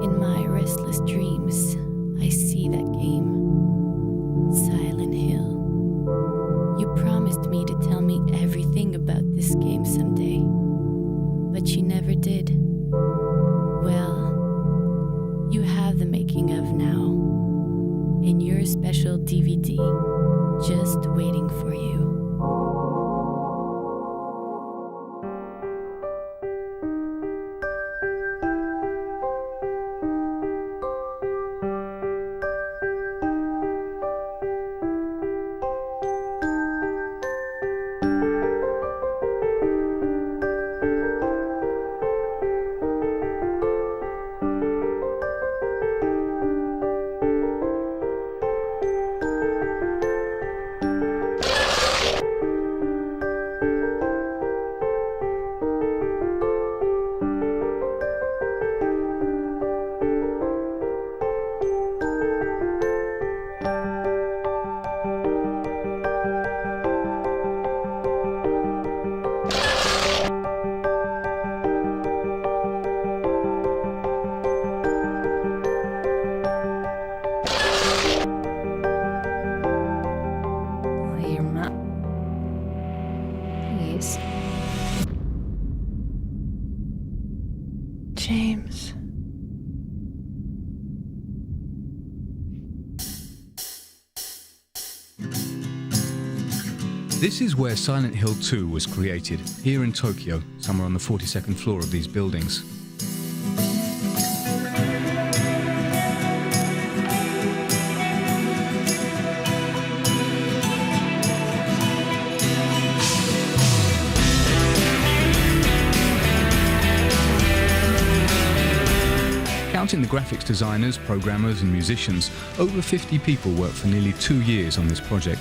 In my restless dreams, I see that game. Silent Hill. You promised me to tell me everything about this game someday, but you never did. Well, you have the making of now, in your special DVD, just waiting for you. James. This is where Silent Hill 2 was created, here in Tokyo, somewhere on the 42nd floor of these buildings. Counting the graphics designers, programmers and musicians, over 50 people worked for nearly 2 years on this project.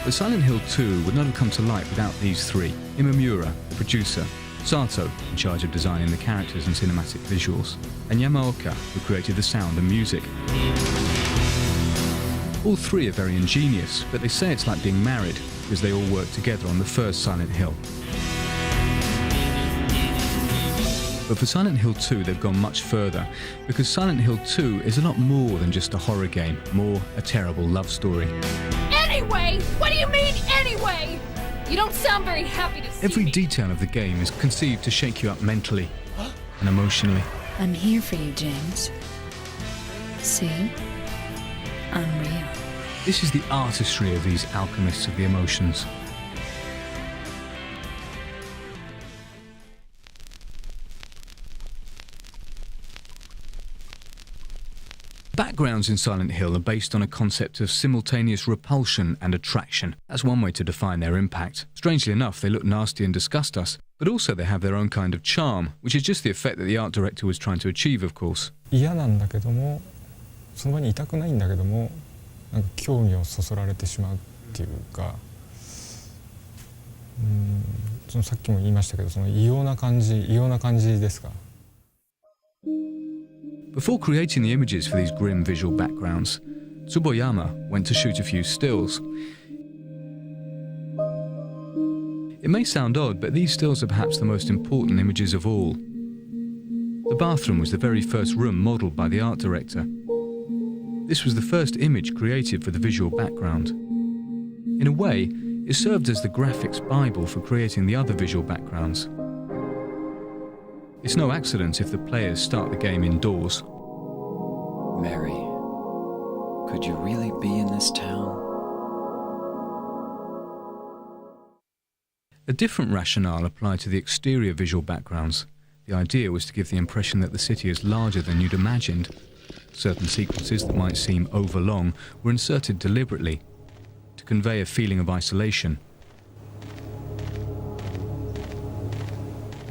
But Silent Hill 2 would not have come to light without these three: Imamura, the producer, Sato, in charge of designing the characters and cinematic visuals, and Yamaoka, who created the sound and music. All three are very ingenious, but they say it's like being married, because they all worked together on the first Silent Hill. But for Silent Hill 2 they've gone much further, because Silent Hill 2 is a lot more than just a horror game, more a terrible love story. Anyway? What do you mean, anyway? You don't sound very happy to see Every me. detail of the game is conceived to shake you up mentally and emotionally. I'm here for you, James. See? I'm real. This is the artistry of these alchemists of the emotions. Backgrounds in Silent Hill are based on a concept of simultaneous repulsion and attraction. That's one way to define their impact. Strangely enough, they look nasty and disgust us, but also they have their own kind of charm, which is just the effect that the art director was trying to achieve, of course. 嫌なんだけども、その場にいたくないんだけども、なんか興味をそそられてしまうっていうか、そのさっきも言いましたけど、その異様な感じですか。Before creating the images for these grim visual backgrounds, Tsuboyama went to shoot a few stills. It may sound odd, but these stills are perhaps the most important images of all. The bathroom was the very first room modelled by the art director. This was the first image created for the visual background. In a way, it served as the graphics Bible for creating the other visual backgrounds. It's no accident if the players start the game indoors. Mary, could you really be in this town? A different rationale applied to the exterior visual backgrounds. The idea was to give the impression that the city is larger than you'd imagined. Certain sequences that might seem overlong were inserted deliberately to convey a feeling of isolation.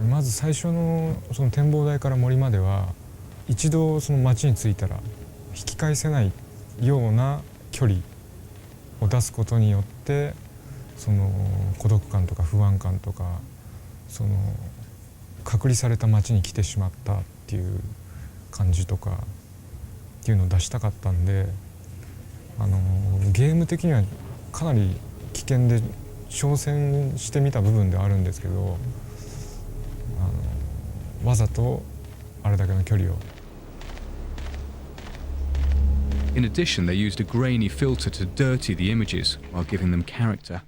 まず最初のその展望台から森までは、一度その街に着いたら引き返せないような距離を出すことによって、その孤独感とか不安感とか、その隔離された街に来てしまったっていう感じとかっていうのを出したかったんで、ゲーム的にはかなり危険で挑戦してみた部分ではあるんですけど、わざとあれだけの距離を。 In addition, they used a grainy filter to dirty the images while giving them character.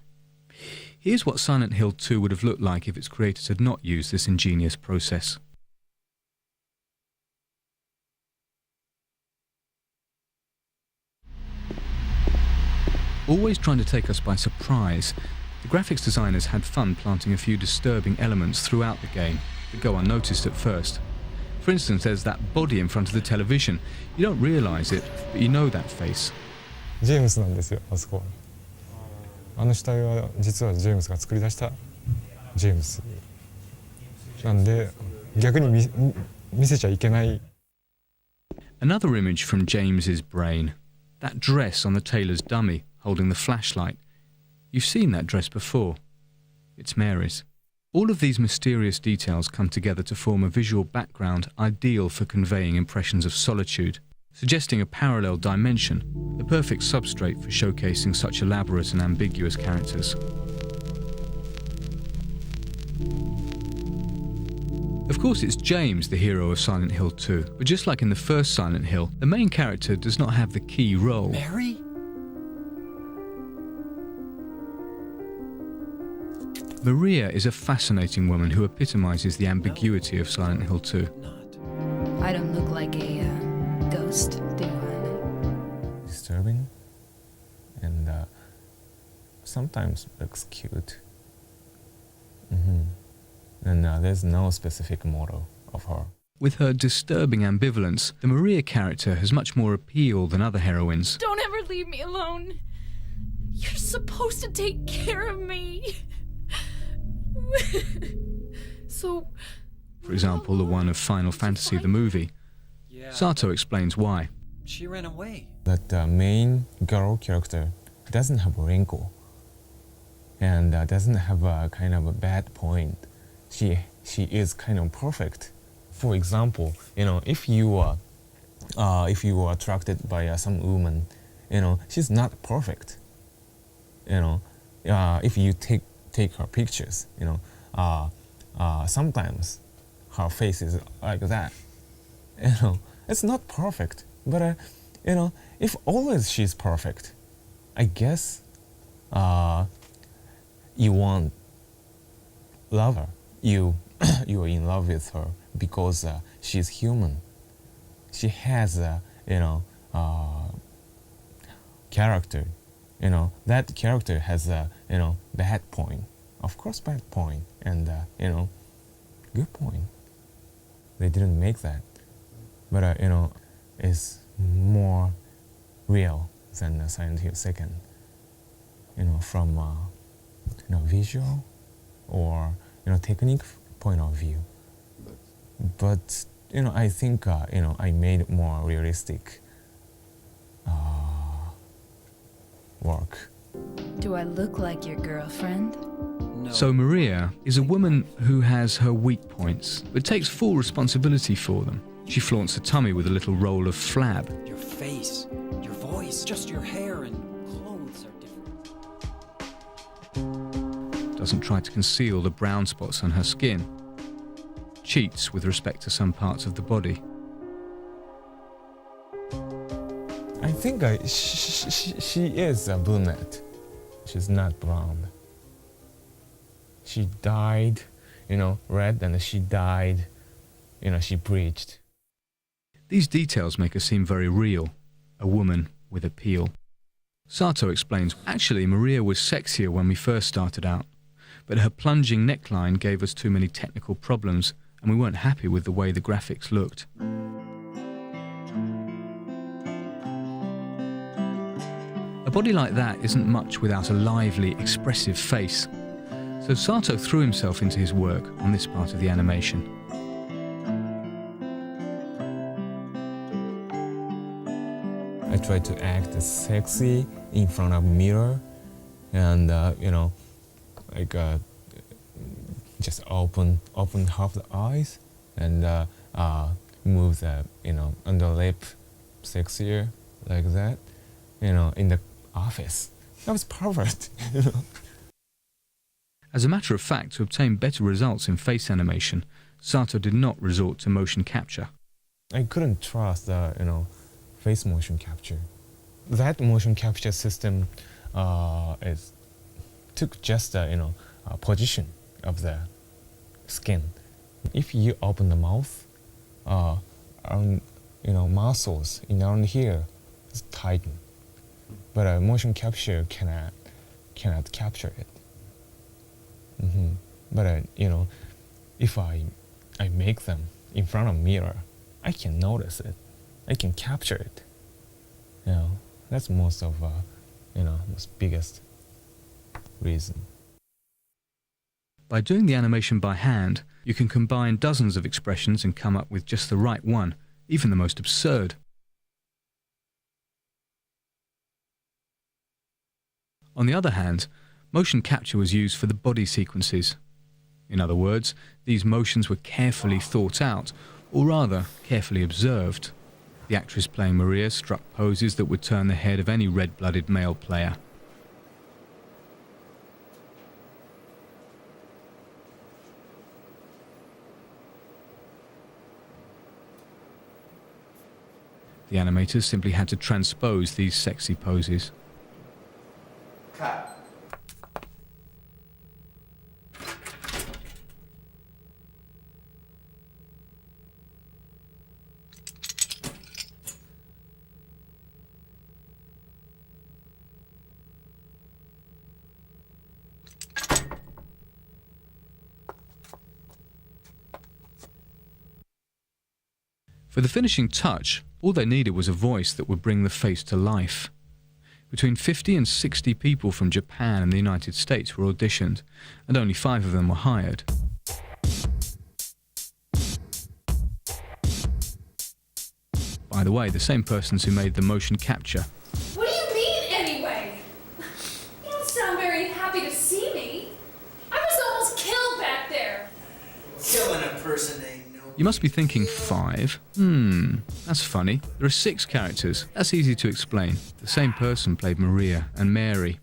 Here's what Silent Hill 2 would have looked like if its creators had not used this ingenious process. Always trying to take us by surprise, the graphics designers had fun planting a few disturbing elements throughout the game that go unnoticed at first. For instance, there's that body in front of the television. You don't realise it, but you know that face. ジェームスなんですよ、あそこは。あの死体は実はジェームスが作り出したジェームスなんで、逆に見せちゃいけない。 Another image from James's brain. That dress on the tailor's dummy holding the flashlight. You've seen that dress before. It's Mary's. All of these mysterious details come together to form a visual background ideal for conveying impressions of solitude, suggesting a parallel dimension, the perfect substrate for showcasing such elaborate and ambiguous characters. Of course, it's James, the hero of Silent Hill 2, but just like in the first Silent Hill, the main character does not have the key role. Mary? Maria is a fascinating woman who epitomizes the ambiguity of Silent Hill 2. I don't look like a ghost, do I? Disturbing and sometimes looks cute. And there's no specific model of her. With her disturbing ambivalence, the Maria character has much more appeal than other heroines. Don't ever leave me alone. You're supposed to take care of me. So... For example, the one of Final Fantasy the movie. Yeah. Sato explains why. She ran away. That the main girl character doesn't have a wrinkle and doesn't have a kind of a bad point. She is kind of perfect. For example, if you are attracted by some woman, she's not perfect. If you take her pictures, sometimes her face is like that. It's not perfect, but if always she's perfect, I guess you want love her. You are in love with her because she's human. She has character. That character has a bad point. Of course, bad point and good point. They didn't make that, but it's more real than Silent Hill 2nd. From visual or technique point of view. But I think I made more realistic work. Do I look like your girlfriend? No. So Maria is a woman who has her weak points, but takes full responsibility for them. She flaunts her tummy with a little roll of flab. Your face, your voice, just your hair and clothes are different. Doesn't try to conceal the brown spots on her skin. Cheats with respect to some parts of the body. I think she is a brunette. She's not blonde. She dyed, red, and she dyed, she bleached. These details make her seem very real, a woman with appeal. Sato explains, actually Maria was sexier when we first started out, but her plunging neckline gave us too many technical problems and we weren't happy with the way the graphics looked. A body like that isn't much without a lively, expressive face. So Sato threw himself into his work on this part of the animation. I tried to act sexy in front of a mirror and, just open half the eyes and move the, under lip sexier like that, in the office. That was perfect. As a matter of fact, to obtain better results in face animation, Sato did not resort to motion capture. I couldn't trust the face motion capture. That motion capture system took just the position of the skin. If you open the mouth, muscles around here is tighten, but a motion capture cannot capture it. But if I make them in front of mirror, I can notice it. I can capture it. That's most of most biggest reason. By doing the animation by hand, you can combine dozens of expressions and come up with just the right one, even the most absurd. On the other hand, motion capture was used for the body sequences. In other words, these motions were carefully thought out, or rather, carefully observed. The actress playing Maria struck poses that would turn the head of any red-blooded male player. The animators simply had to transpose these sexy poses. Cut. For the finishing touch, all they needed was a voice that would bring the face to life. Between 50 and 60 people from Japan and the United States were auditioned, and only 5 of them were hired. By the way, the same persons who made the motion capture. What do you mean, anyway? You don't sound very happy to see me. I was almost killed back there. Killing a person ain't no... You must be thinking 5? That's funny. There are 6 characters. That's easy to explain. The same person played Maria and Mary.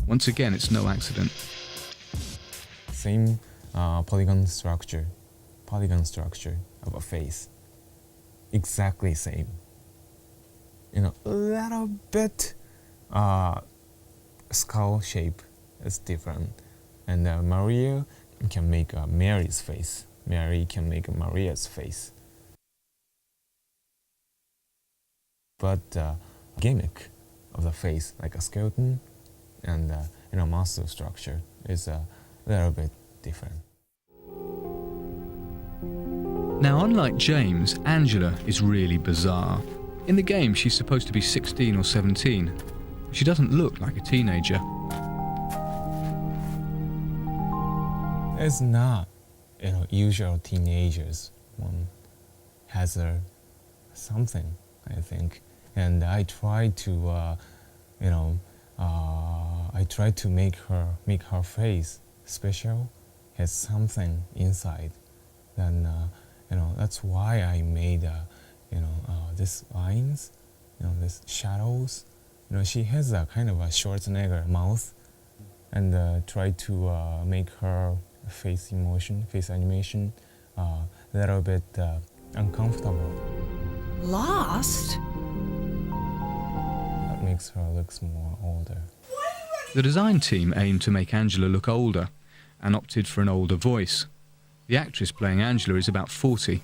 Once again, it's no accident. Same polygon structure of a face. Exactly same. A little bit skull shape is different. And Maria can make Mary's face. Mary can make Maria's face. But gimmick of the face, like a skeleton and muscle structure, is a little bit different. Now, unlike James, Angela is really bizarre. In the game, she's supposed to be 16 or 17, but she doesn't look like a teenager. It's not, usual teenagers. One has something, I think, and I try to, make her face special, has something inside. Then, that's why I made, these lines, these shadows. She has a kind of a Schwarzenegger mouth, and try to make her face animation, a little bit uncomfortable. Lost? That makes her look more older. The design team aimed to make Angela look older and opted for an older voice. The actress playing Angela is about 40.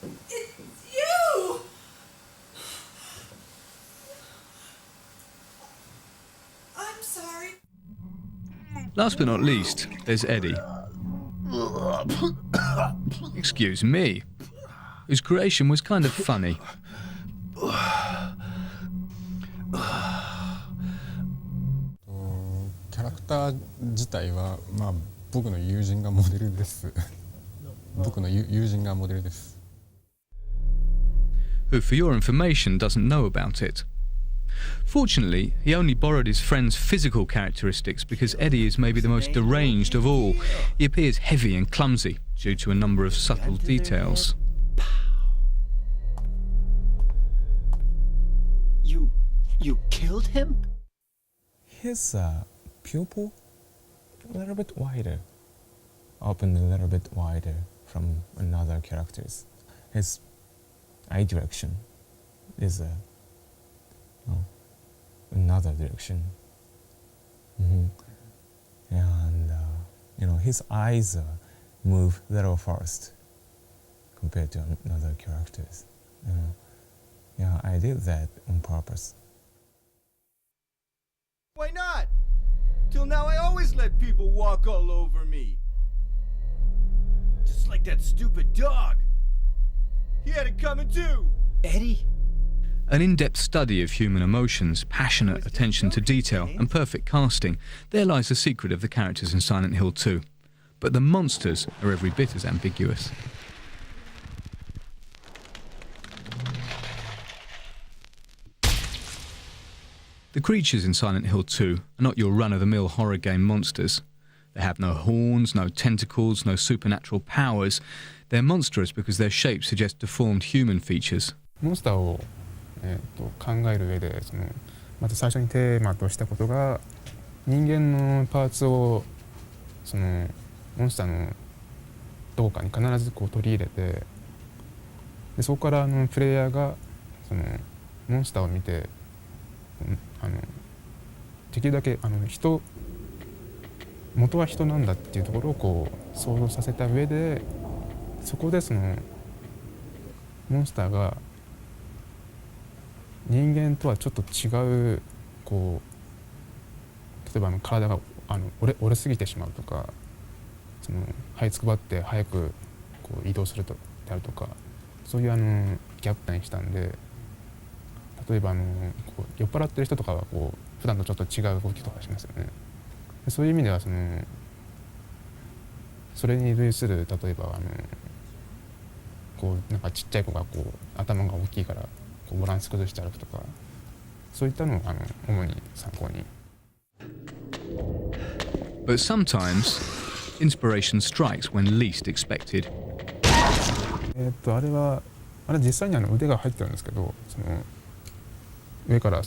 It's you! I'm sorry. Last but not least, there's Eddie. Excuse me. Whose creation was kind of funny. Who, for your information, doesn't know about it. Fortunately, he only borrowed his friend's physical characteristics because Eddie is maybe the most deranged of all. He appears heavy and clumsy due to a number of subtle details. You killed him? His pupil a little bit wider, opened a little bit wider from another characters. His eye direction is another direction. And his eyes move a little fast compared to other characters. Yeah, I did that on purpose. Why not? Till now I always let people walk all over me. Just like that stupid dog. He had it coming too. Eddie? An in-depth study of human emotions, passionate attention to detail, and perfect casting. There lies the secret of the characters in Silent Hill 2. But the monsters are every bit as ambiguous. The creatures in Silent Hill 2 are not your run-of-the-mill horror game monsters. They have no horns, no tentacles, no supernatural powers. They're monstrous because their shapes suggest deformed human features. モンスターを、考える上でまず最初にテーマとしたことが人間のパーツをモンスターのどこかに必ず取り入れてでそこからプレイヤーがモンスターを見てできるだけ元は人なんだっていうところを想像させた上でそこでモンスターが人間とはちょっと違う例えば体が折れすぎてしまうとか這いつくばって早く移動するであるとかそういうギャップにしたんで例えば酔っ払ってる人とかは普段とちょっと違う動きとかしますよね。そういう意味ではそれに類する例えばなんかちっちゃい子が頭が大きいからバランス崩して歩くとかそういったのを主に参考に。But sometimes inspiration strikes when least expected. あれ実際に腕が入ってるんですけど上から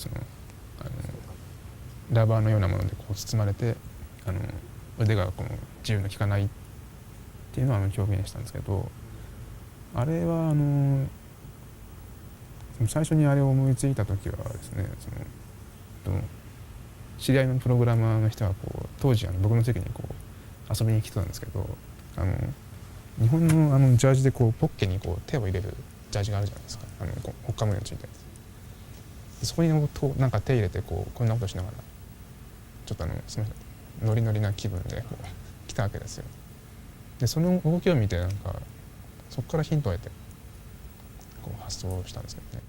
ラバーのようなもので包まれて腕が自由の利かないっていうのを表現したんですけどあれは最初にあれを思いついた時はですね知り合いのプログラマーの人が当時僕の席に遊びに来てたんですけど日本のジャージでポッケに手を入れるジャージがあるじゃないですかほっかむりについてそこになんか手入れてこんなことしながらちょっとすみませんノリノリな気分で来たわけですよ。でその動きを見てなんかそこからヒントを得て発想したんですけどね。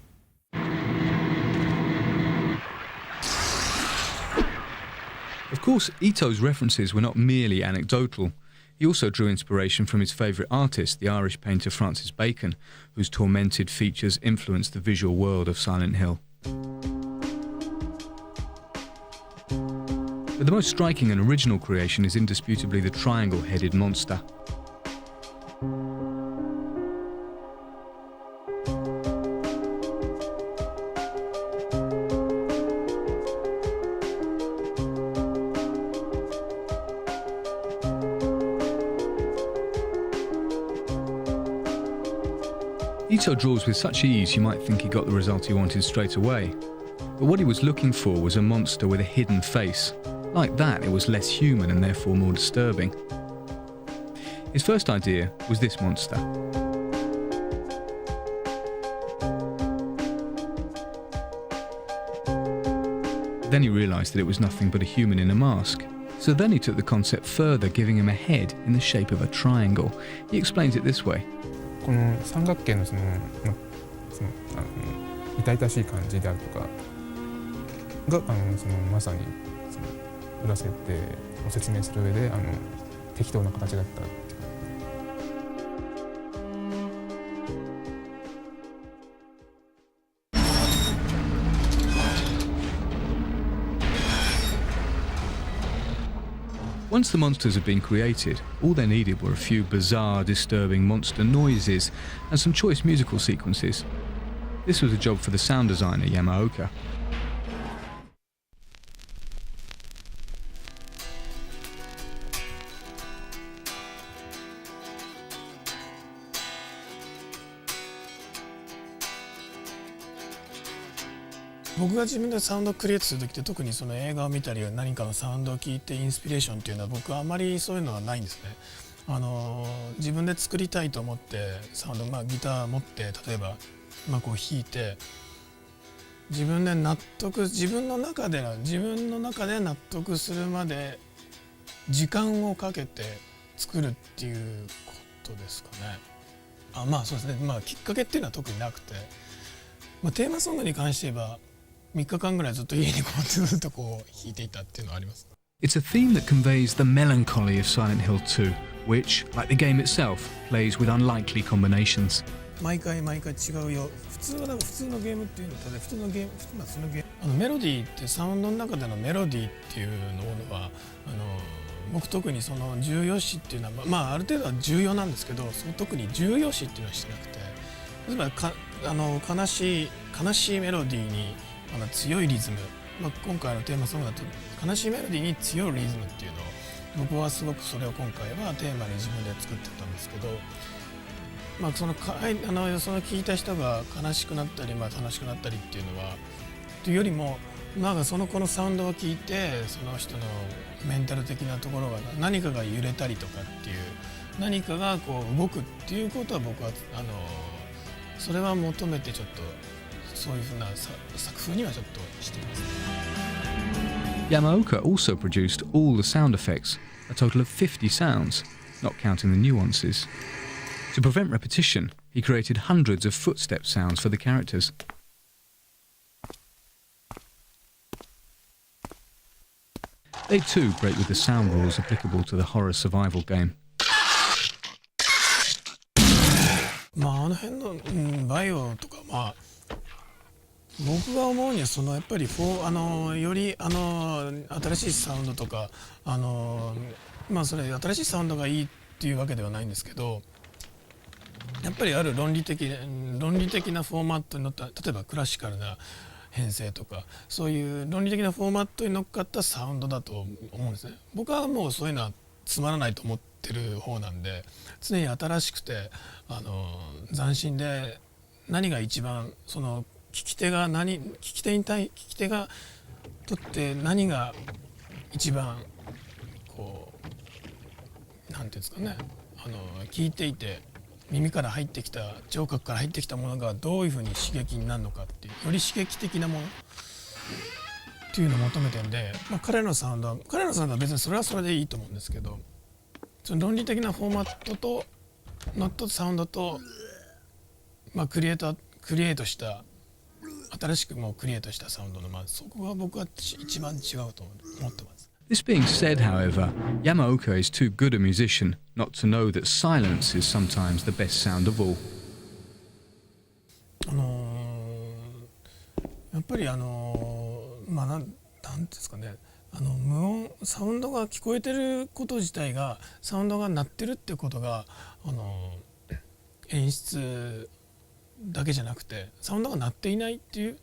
Of course, Ito's references were not merely anecdotal. He also drew inspiration from his favourite artist, the Irish painter Francis Bacon, whose tormented features influenced the visual world of Silent Hill. But the most striking and original creation is indisputably the triangle-headed monster. Ito draws with such ease you might think he got the result he wanted straight away. But what he was looking for was a monster with a hidden face. Like that, it was less human and therefore more disturbing. His first idea was this monster. Then he realised that it was nothing but a human in a mask. So then he took the concept further, giving him a head in the shape of a triangle. He explains it this way. この三角形の痛々しい感じであるとかがまさに裏設定を説明する上で適当な形だったっていう。Once the monsters had been created, all they needed were a few bizarre, disturbing monster noises and some choice musical sequences. This was a job for the sound designer Yamaoka. 僕が自分でサウンドをクリエイトする時って特にその映画を見たり何かのサウンドを聞いてインスピレーションっていうのは僕はあまりそういうのはないんですね。自分で作りたいと思ってサウンド、ギター持って例えばこう弾いて自分の中で納得するまで時間をかけて作るっていうことですかね。そうですね。きっかけっていうのは特になくて、テーマソングに関して言えば3日間ぐらいずっと家にずっと弾いていたっていうのはあります。It's a theme that conveys the melancholy of Silent Hill 2, which, like the game itself, plays with unlikely combinations. 毎回違うよ。普通のゲームっていうのと普通のゲームメロディーってサウンドの中でのメロディーっていうのは僕特にその重要視っていうのはある程度は重要なんですけど、特に重要視っていうのはしてなくて、例えば悲しいメロディーに強いリズム、今回のテーマソングだと悲しいメロディーに強いリズムっていうのを僕はすごくそれを今回はテーマに自分で作ってたんですけど、その聞いた人が悲しくなったり楽しくなったりっていうのはというよりもこのサウンドを聞いてその人のメンタル的なところが何かが揺れたりとかっていう何かが動くっていうことは僕はそれは求めてちょっとそういうふうな作風にはちょっとしています。Yamaoka also produced all the sound effects, a total of 50 sounds, not counting the nuances. To prevent repetition, he created hundreds of footstep sounds for the characters. They too break with the sound rules applicable to the horror survival game. あの辺の、バイオとか僕が思うにはやっぱりより新しいサウンドとかそれ新しいサウンドがいいっていうわけではないんですけど、やっぱりある論理的なフォーマットに乗った例えばクラシカルな編成とかそういう論理的なフォーマットに乗っかったサウンドだと思うんですね。僕はもうそういうのはつまらないと思ってる方なんで、常に新しくて斬新で何が一番その聞き手がとって何が一番なんていうんですかね、聞いていて耳から入ってきた聴覚から入ってきたものがどういうふうに刺激になるのかっていうより刺激的なものっていうのを求めてるんで、彼のサウンドは別にそれはそれでいいと思うんですけど、その論理的なフォーマットとノットサウンドと、クリエイトした新しくクリエイトしたサウンドのそこが僕は一番違うと思ってます。This being said, however, Yamaoka is too good a musician not to know that silence is sometimes the best sound of all. やっぱりなんですかね、無音サウンドが聞こえてること自体がサウンドが鳴ってるってことが演出だけじゃなくてサウンドが鳴っていないっていう、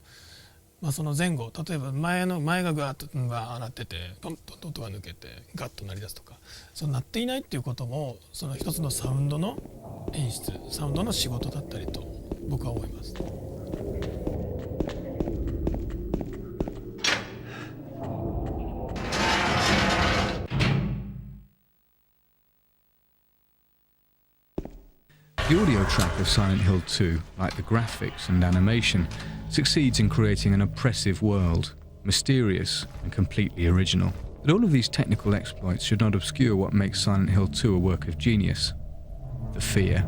その前後例えば前がガーッと鳴っててポンと音が抜けてガッと鳴り出すとか、その鳴っていないっていうこともその一つのサウンドの演出サウンドの仕事だったりと僕は思います。The audio track of Silent Hill 2, like the graphics and animation, succeeds in creating an oppressive world, mysterious and completely original. But all of these technical exploits should not obscure what makes Silent Hill 2 a work of genius: the fear.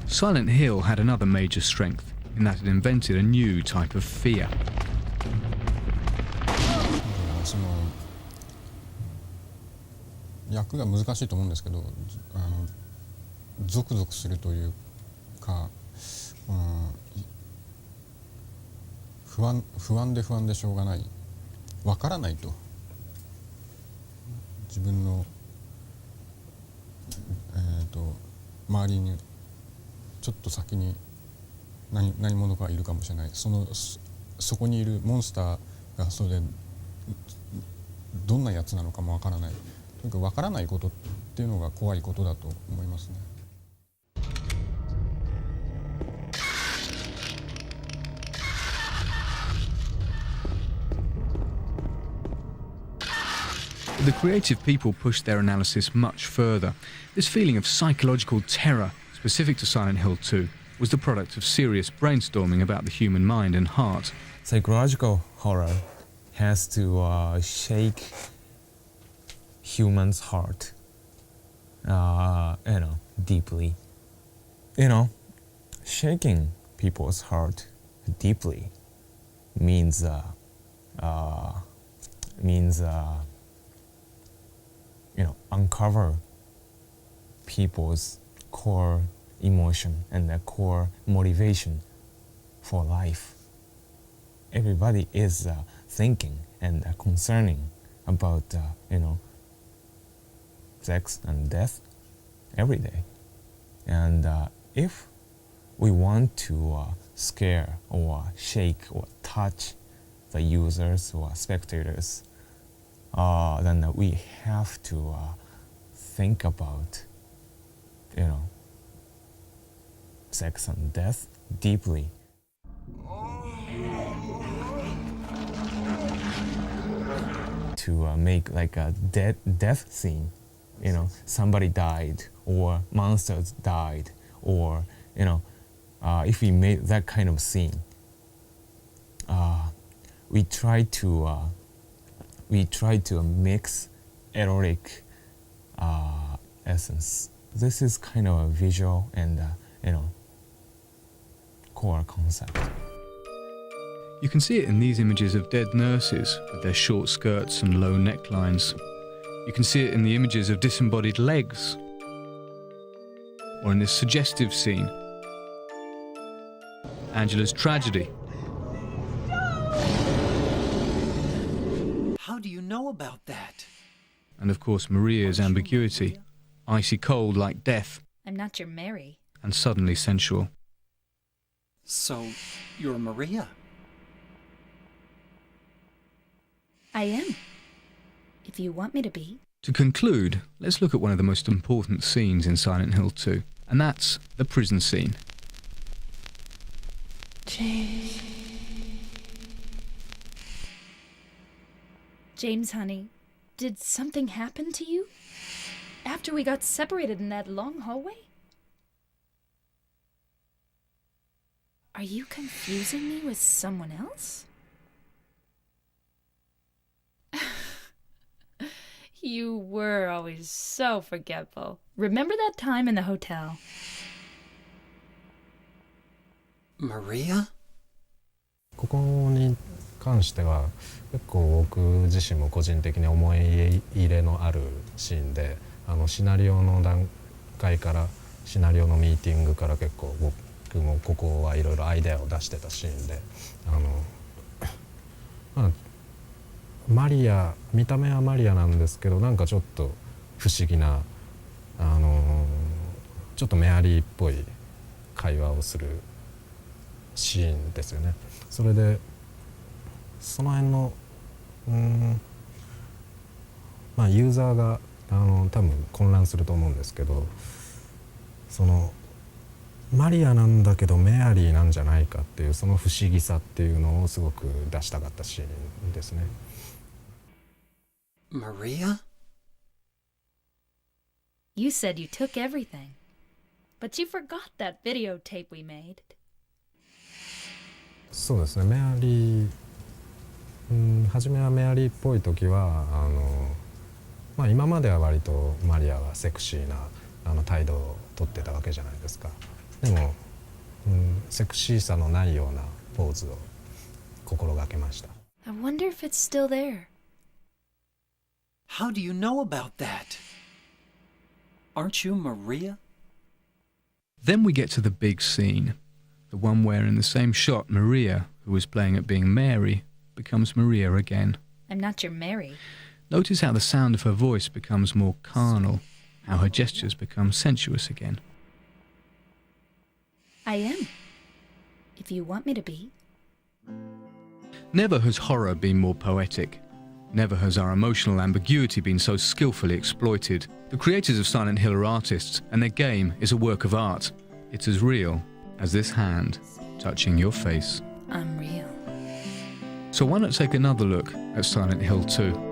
Silent Hill had another major strength in that it invented a new type of fear. その役が難しいと思うんですけど、ゾクゾクするというか、不安でしょうがない、わからないと、自分の周りにちょっと先に何者かいるかもしれない。そこにいるモンスターがそれでどんなやつなのかもわからない。とにかくわからないことっていうのが怖いことだと思いますね。The creative people pushed their analysis much further. This feeling of psychological terror, specific to Silent Hill 2, was the product of serious brainstorming about the human mind and heart. Psychological horror has to shake humans' heart, deeply. Shaking people's heart deeply means uncover people's core emotion and their core motivation for life. Everybody is thinking and concerning about sex and death every day. And if we want to scare or shake or touch the users or spectators, then we have to think about, sex and death deeply. To make like a death scene, somebody died or monsters died, or if we made that kind of scene, we try to mix erotic essence. This is kind of a visual and core concept. You can see it in these images of dead nurses with their short skirts and low necklines. You can see it in the images of disembodied legs, or in this suggestive scene, Angela's tragedy. How do you know about that? And of course Maria's ambiguity, icy cold like death, I'm not your Mary. and suddenly sensual. So, you're Maria? I am. If you want me to be. To conclude, let's look at one of the most important scenes in Silent Hill 2, and that's the prison scene. James, honey, did something happen to you? After we got separated in that long hallway? Are you confusing me with someone else? You were always so forgetful. Remember that time in the hotel? Maria? ここに関しては結構僕自身も個人的に思い入れのあるシーンで、シナリオの段階からシナリオのミーティングから結構僕もここはいろいろアイデアを出してたシーンで、マリア、見た目はマリアなんですけど、なんかちょっと不思議なちょっとメアリーっぽい会話をするシーンですよね。それでその辺のユーザーが多分混乱すると思うんですけど、そのマリアなんだけどメアリーなんじゃないかっていうその不思議さっていうのをすごく出したかったシーンですね。Maria? You said you took everything, but you forgot that videotape we made. そうですね、メアリー、初めはメアリーっぽい時は今までは割とマリアはセクシーな態度をとってたわけじゃないですか。でも、セクシーさのないようなポーズを心がけました。I wonder if it's still there. How do you know about that? Aren't you Maria? Then we get to the big scene, the one where in the same shot Maria, who was playing at being Mary, becomes Maria again. I'm not your Mary. Notice how the sound of her voice becomes more carnal, how her gestures become sensuous again. I am. If you want me to be. Never has horror been more poetic. Never has our emotional ambiguity been so skillfully exploited. The creators of Silent Hill are artists, and their game is a work of art. It's as real as this hand touching your face. I'm real. So why not take another look at Silent Hill 2?